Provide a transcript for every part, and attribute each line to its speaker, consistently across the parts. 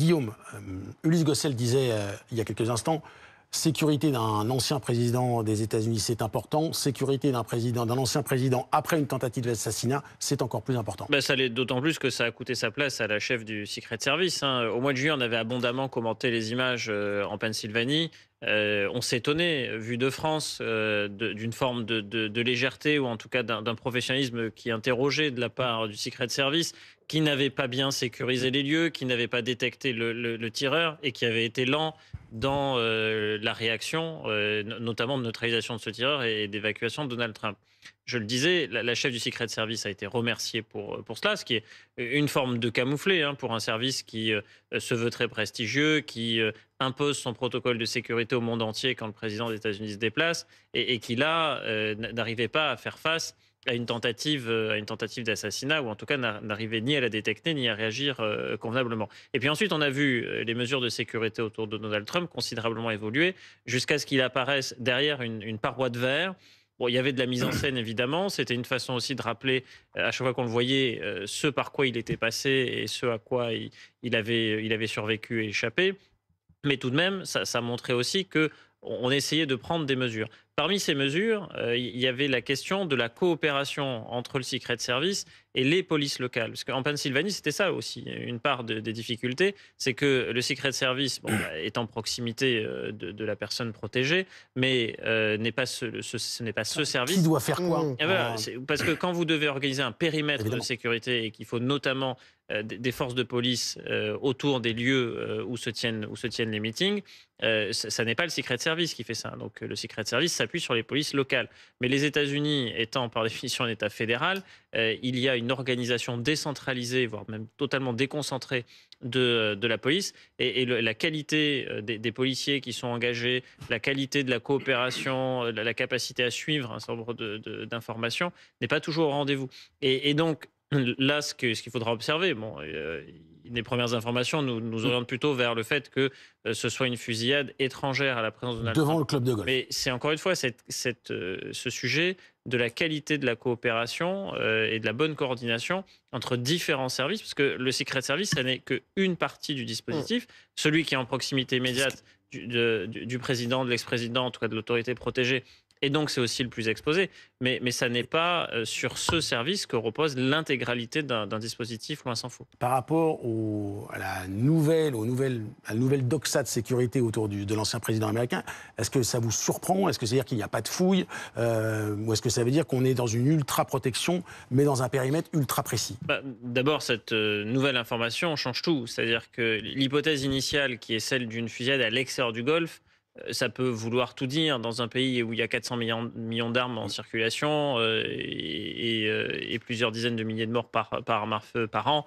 Speaker 1: Guillaume, Ulysse Gossel disait il y a quelques instants, sécurité d'un ancien président des États-Unis, c'est important. Sécurité d'un ancien président après une tentative d'assassinat, c'est encore plus important.
Speaker 2: Ben, ça l'est d'autant plus que ça a coûté sa place à la chef du Secret Service. Au mois de juillet, on avait abondamment commenté les images en Pennsylvanie. On s'étonnait, vu de France, d'une forme de légèreté ou en tout cas d'un professionnalisme qui interrogeait de la part du Secret Service, qui n'avait pas bien sécurisé les lieux, qui n'avait pas détecté le tireur et qui avait été lent dans la réaction, notamment de neutralisation de ce tireur et d'évacuation de Donald Trump. Je le disais, la chef du Secret Service a été remerciée pour cela, ce qui est une forme de camouflet pour un service qui se veut très prestigieux, qui impose son protocole de sécurité au monde entier quand le président des États-Unis se déplace et qui, là, n'arrivait pas à faire face à une tentative d'assassinat, ou en tout cas n'arrivait ni à la détecter ni à réagir convenablement. Et puis ensuite, on a vu les mesures de sécurité autour de Donald Trump considérablement évoluer jusqu'à ce qu'il apparaisse derrière une paroi de verre. Bon, il y avait de la mise en scène, évidemment. C'était une façon aussi de rappeler, à chaque fois qu'on le voyait, ce par quoi il était passé et ce à quoi il avait survécu et échappé. Mais tout de même, ça montrait aussi qu'on essayait de prendre des mesures. Parmi ces mesures, il y avait la question de la coopération entre le Secret Service et les polices locales. Parce qu'en Pennsylvanie, c'était ça aussi, une part des difficultés, c'est que le Secret Service est en proximité de la personne protégée, mais ce n'est pas ce service.
Speaker 1: Qui doit faire quoi
Speaker 2: Parce que quand vous devez organiser un périmètre
Speaker 1: Évidemment.
Speaker 2: de sécurité et qu'il faut notamment des forces de police autour des lieux où se tiennent les meetings, ça n'est pas le Secret Service qui fait ça. Donc le Secret Service s'appuie sur les polices locales. Mais les États-Unis étant par définition un État fédéral, il y a une organisation décentralisée, voire même totalement déconcentrée de la police. Et la qualité des policiers qui sont engagés, la qualité de la coopération, la capacité à suivre un certain nombre d'informations n'est pas toujours au rendez-vous. Et donc, là, ce qu'il faudra observer, les premières informations nous orientent plutôt vers le fait que ce soit une fusillade étrangère à la présence de Donald
Speaker 1: devant
Speaker 2: Trump.
Speaker 1: le club de golf.
Speaker 2: Mais c'est encore une fois ce sujet de la qualité de la coopération et de la bonne coordination entre différents services, parce que le Secret Service, ça n'est qu'une partie du dispositif. Celui qui est en proximité immédiate du président, de l'ex-président, en tout cas de l'autorité protégée, et donc c'est aussi le plus exposé. Mais ça n'est pas sur ce service que repose l'intégralité d'un dispositif, loin s'en faut.
Speaker 1: Par rapport à la nouvelle doxa de sécurité autour de l'ancien président américain, est-ce que ça vous surprend? Est-ce que ça veut dire qu'il n'y a pas de fouilles? Ou est-ce que ça veut dire qu'on est dans une ultra-protection, mais dans un périmètre ultra précis?
Speaker 2: D'abord, cette nouvelle information change tout. C'est-à-dire que l'hypothèse initiale, qui est celle d'une fusillade à l'extérieur du Golfe, ça peut vouloir tout dire dans un pays où il y a 400 millions d'armes en circulation et plusieurs dizaines de milliers de morts par arme à feu par an.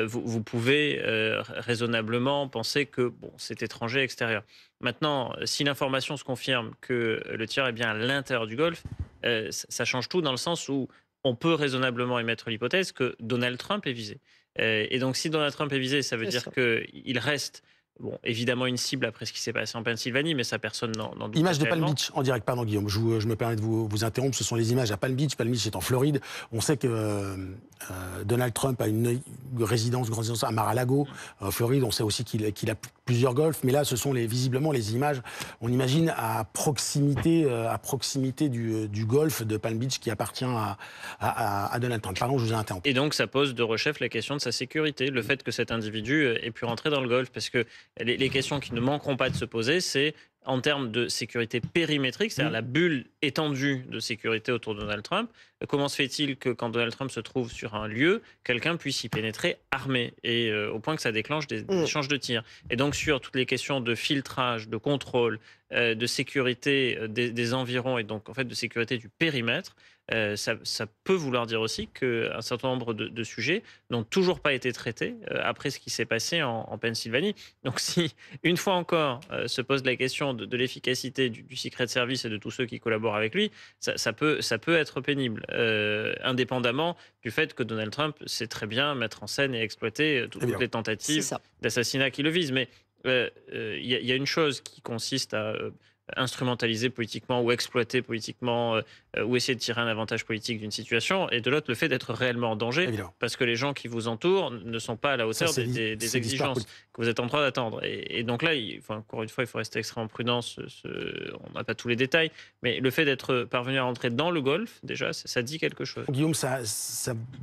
Speaker 2: Vous pouvez raisonnablement penser que c'est étranger, extérieur. Maintenant, si l'information se confirme que le tir est bien à l'intérieur du Golfe, ça change tout dans le sens où on peut raisonnablement émettre l'hypothèse que Donald Trump est visé. Et donc, si Donald Trump est visé, ça veut dire qu'il reste... évidemment une cible après ce qui s'est passé en Pennsylvanie, mais ça, personne n'en doute.
Speaker 1: Images de Palm Beach en direct, pardon Guillaume, je me permets de vous interrompre, ce sont les images à Palm Beach. Palm Beach est en Floride. On sait que Donald Trump a une grande résidence à Mar-a-Lago, Floride. On sait aussi qu'il a plusieurs golfs, mais là, ce sont visiblement les images, on imagine, à proximité du golfe de Palm Beach qui appartient à Donald Trump. Pardon, je vous ai interrompu.
Speaker 2: Et donc, ça pose de rechef la question de sa sécurité, le fait que cet individu ait pu rentrer dans le golfe, parce que les questions qui ne manqueront pas de se poser, c'est en termes de sécurité périmétrique, c'est-à-dire la bulle étendue de sécurité autour de Donald Trump. Comment se fait-il que quand Donald Trump se trouve sur un lieu, quelqu'un puisse y pénétrer armé, et au point que ça déclenche des échanges de tirs? Et donc sur toutes les questions de filtrage, de contrôle, de sécurité des environs, et donc en fait de sécurité du périmètre, ça peut vouloir dire aussi qu'un certain nombre de sujets n'ont toujours pas été traités après ce qui s'est passé en Pennsylvanie. Donc si, une fois encore, se pose la question de l'efficacité du Secret Service et de tous ceux qui collaborent avec lui, ça peut être pénible, indépendamment du fait que Donald Trump sait très bien mettre en scène et exploiter toutes les tentatives d'assassinat qui le visent. Mais il y a une chose qui consiste à instrumentaliser politiquement ou exploiter politiquement ou essayer de tirer un avantage politique d'une situation, et de l'autre, le fait d'être réellement en danger,
Speaker 1: Évidemment.
Speaker 2: parce que les gens qui vous entourent ne sont pas à la
Speaker 1: Ça,
Speaker 2: hauteur des
Speaker 1: c'est l'histoire
Speaker 2: exigences
Speaker 1: politique.
Speaker 2: que vous êtes en droit d'attendre. Et donc là, encore une fois, il faut rester extrêmement prudent. On n'a pas tous les détails, mais le fait d'être parvenu à rentrer dans le golf, déjà, ça dit quelque chose.
Speaker 1: Guillaume, ça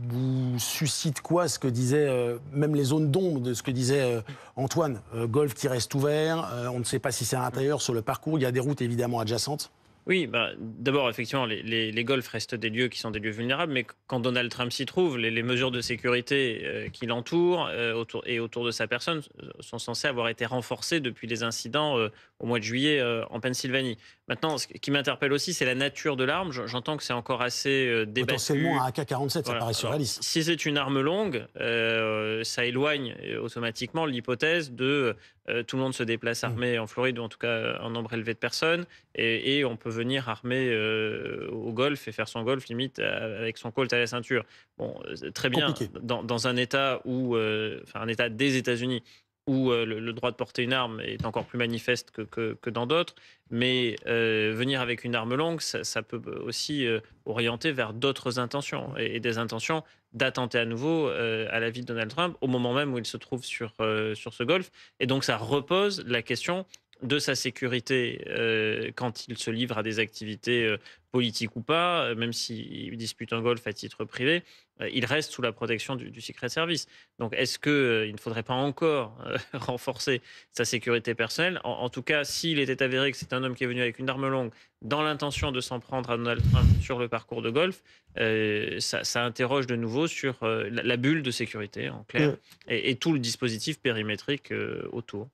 Speaker 1: vous suscite quoi, ce que disait, même les zones d'ombre de ce que disait Antoine, golf qui reste ouvert, on ne sait pas si c'est à l'intérieur, sur le parcours, il y a des routes évidemment adjacentes.
Speaker 2: Oui, bah, d'abord, effectivement, les golfs restent des lieux qui sont des lieux vulnérables, mais quand Donald Trump s'y trouve, les mesures de sécurité qui l'entourent autour de sa personne sont censées avoir été renforcées depuis les incidents au mois de juillet en Pennsylvanie. Maintenant, ce qui m'interpelle aussi, c'est la nature de l'arme. J'entends que c'est encore assez
Speaker 1: Potentiellement
Speaker 2: débattu.
Speaker 1: un AK-47, ça
Speaker 2: Voilà.
Speaker 1: paraît
Speaker 2: Alors,
Speaker 1: surréaliste.
Speaker 2: si c'est une arme longue, ça éloigne automatiquement l'hypothèse de tout le monde se déplace armé en Floride, ou en tout cas un nombre élevé de personnes, et on peut venir armé au golf et faire son golf limite avec son colt à la ceinture. Bon, très bien,
Speaker 1: Compliqué.
Speaker 2: dans un État où, enfin un État des États-Unis, où le droit de porter une arme est encore plus manifeste que dans d'autres, mais venir avec une arme longue, ça peut aussi orienter vers d'autres intentions, et des intentions d'attenter à nouveau à la vie de Donald Trump au moment même où il se trouve sur ce golf. Et donc ça repose la question de sa sécurité quand il se livre à des activités politiques ou pas, même s'il dispute un golf à titre privé, il reste sous la protection du Secret Service. Donc est-ce qu'il ne faudrait pas encore renforcer sa sécurité personnelle? En tout cas, s'il était avéré que c'est un homme qui est venu avec une arme longue dans l'intention de s'en prendre à Donald Trump sur le parcours de golf, ça interroge de nouveau sur la bulle de sécurité, en clair, et tout le dispositif périmétrique autour.